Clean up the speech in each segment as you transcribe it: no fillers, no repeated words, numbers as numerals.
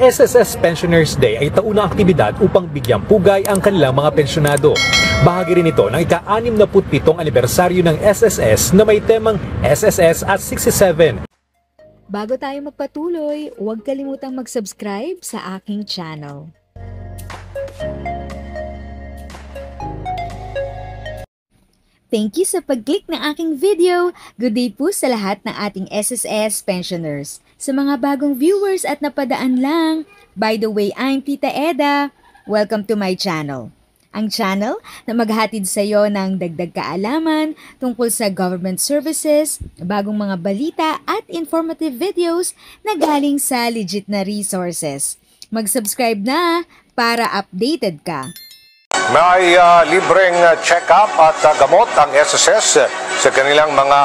SSS Pensioners Day ay taunang aktibidad upang bigyang pugay ang kanilang mga pensyonado. Bahagi rin ito ng ika-67 anibersaryo ng SSS na may temang SSS at 67. Bago tayo magpatuloy, huwag kalimutang mag-subscribe sa aking channel. Thank you sa pag-click ng aking video. Good day po sa lahat ng ating SSS pensioners. Sa mga bagong viewers at napadaan lang, by the way, I'm Tita Eda. Welcome to my channel. Ang channel na maghahatid sa iyo ng dagdag kaalaman tungkol sa government services, bagong mga balita at informative videos na galing sa legit na resources. Mag-subscribe na para updated ka. May libreng check-up at gamot ang SSS sa kanilang mga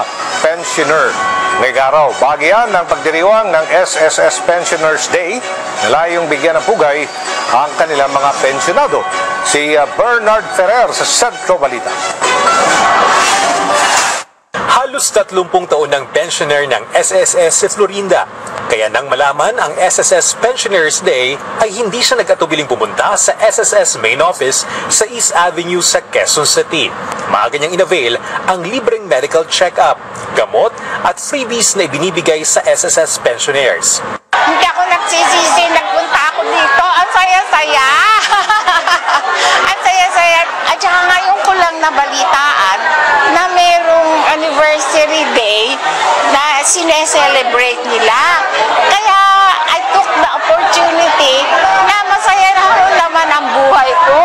pensioner. Ngayong araw, bahagi ng pagdiriwang ng SSS Pensioners Day na layong bigyan ng pugay ang kanilang mga pensionado. Si Bernard Ferrer sa Centro Balita. Halos 30 taon ng pensioner ng SSS si Florinda. Kaya nang malaman ang SSS Pensioners Day ay hindi siya nag-atubiling pumunta sa SSS main office sa East Avenue sa Quezon City. Maaga niyang inavail ang libreng medical check-up, gamot at freebies na ibinibigay sa SSS pensioners. Hindi ako nagsisisi, nagpunta ako dito. Ang saya-saya. Ang saya-saya. At saka ngayon ko lang nabalitaan na merong anniversary day na sineselebrate nila. Kaya I took the opportunity na masaya na naman ang buhay ko.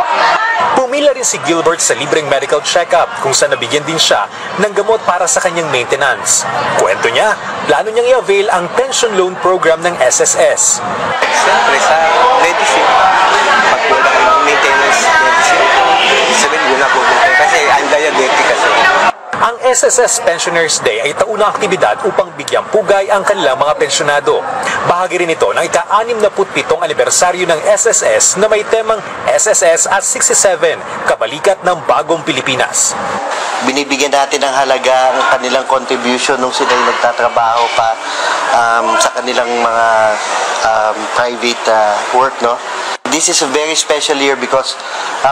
Pumila rin si Gilbert sa libreng medical check-up kung saan nabigyan din siya ng gamot para sa kanyang maintenance. Kwento niya, plano niyang i-avail ang pension loan program ng SSS. Siyempre sa medicine, pag kulang yung maintenance medicine, sabihin ko na po kasi I'm diabetic kasi. Ang SSS Pensioners Day ay taunang aktibidad upang bigyang pugay ang kanilang mga pensyonado. Bahagi rin ito ng ika-67 anibersaryo ng SSS na may temang SSS at 67, kabalikat ng bagong Pilipinas. Binibigyan natin ng halaga ang kanilang contribution nung sila ay nagtatrabaho pa sa kanilang mga private work, no? This is a very special year because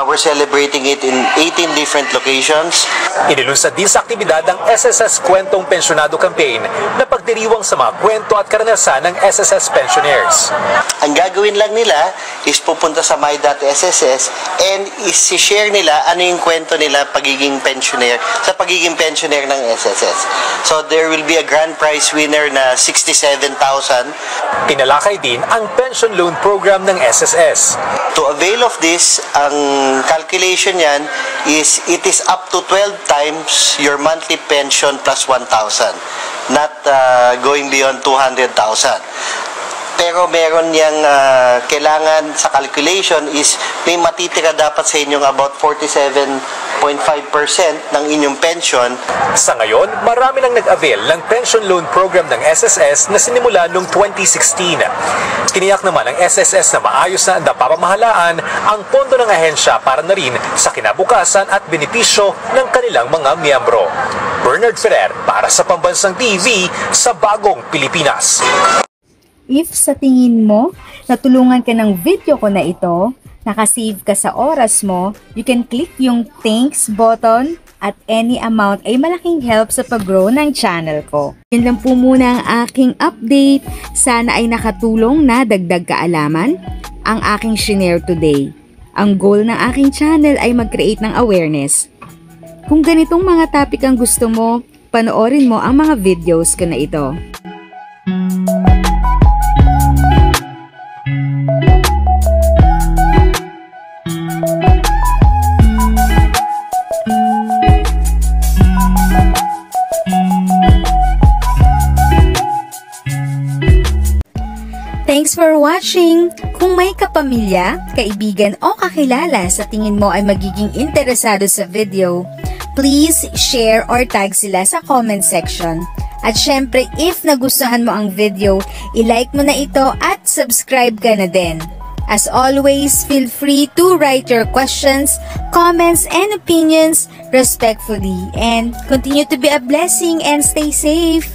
we're celebrating it in 18 different locations. Inilunsad din sa aktibidad ang SSS Kwentong Pensyonado Campaign na pagdiriwang sa mga kwento at karanasan ng SSS pensioners. Ang gagawin lang nila is pupunta sa my.sss and isi-share nila ano yung kwento nila pagiging pensioner sa pagiging pensioner ng SSS. So there will be a grand prize winner na 67,000. Tinalakay din ang pension loan program ng SSS. To avail of this, ang calculation yan is it is up to 12 times your monthly pension plus 1,000, not going beyond 200,000. Pero meron niyang kailangan sa calculation is may matitira dapat sa inyong about 47.5% ng inyong pension. Sa ngayon, marami nang nag-avail ng pension loan program ng SSS na sinimula noong 2016. Tiniyak naman ng SSS na maayos na ang napapamahalaan ang pondo ng ahensya para na rin sa kinabukasan at benepisyo ng kanilang mga miyembro. Bernard Ferrer para sa Pambansang TV sa Bagong Pilipinas. If sa tingin mo, natulungan ka ng video ko na ito, nakasave ka sa oras mo, you can click yung thanks button at any amount ay malaking help sa pag-grow ng channel ko. Yun lang po muna ang aking update. Sana ay nakatulong na dagdag kaalaman ang aking shinare today. Ang goal ng aking channel ay mag-create ng awareness. Kung ganitong mga topic ang gusto mo, panoorin mo ang mga videos ko na ito. Thanks for watching! Kung may kapamilya, kaibigan o kakilala sa tingin mo ay magiging interesado sa video, please share or tag sila sa comment section. At syempre, if nagustuhan mo ang video, i-like mo na ito at subscribe ka na din. As always, feel free to write your questions, comments, and opinions respectfully. And continue to be a blessing and stay safe!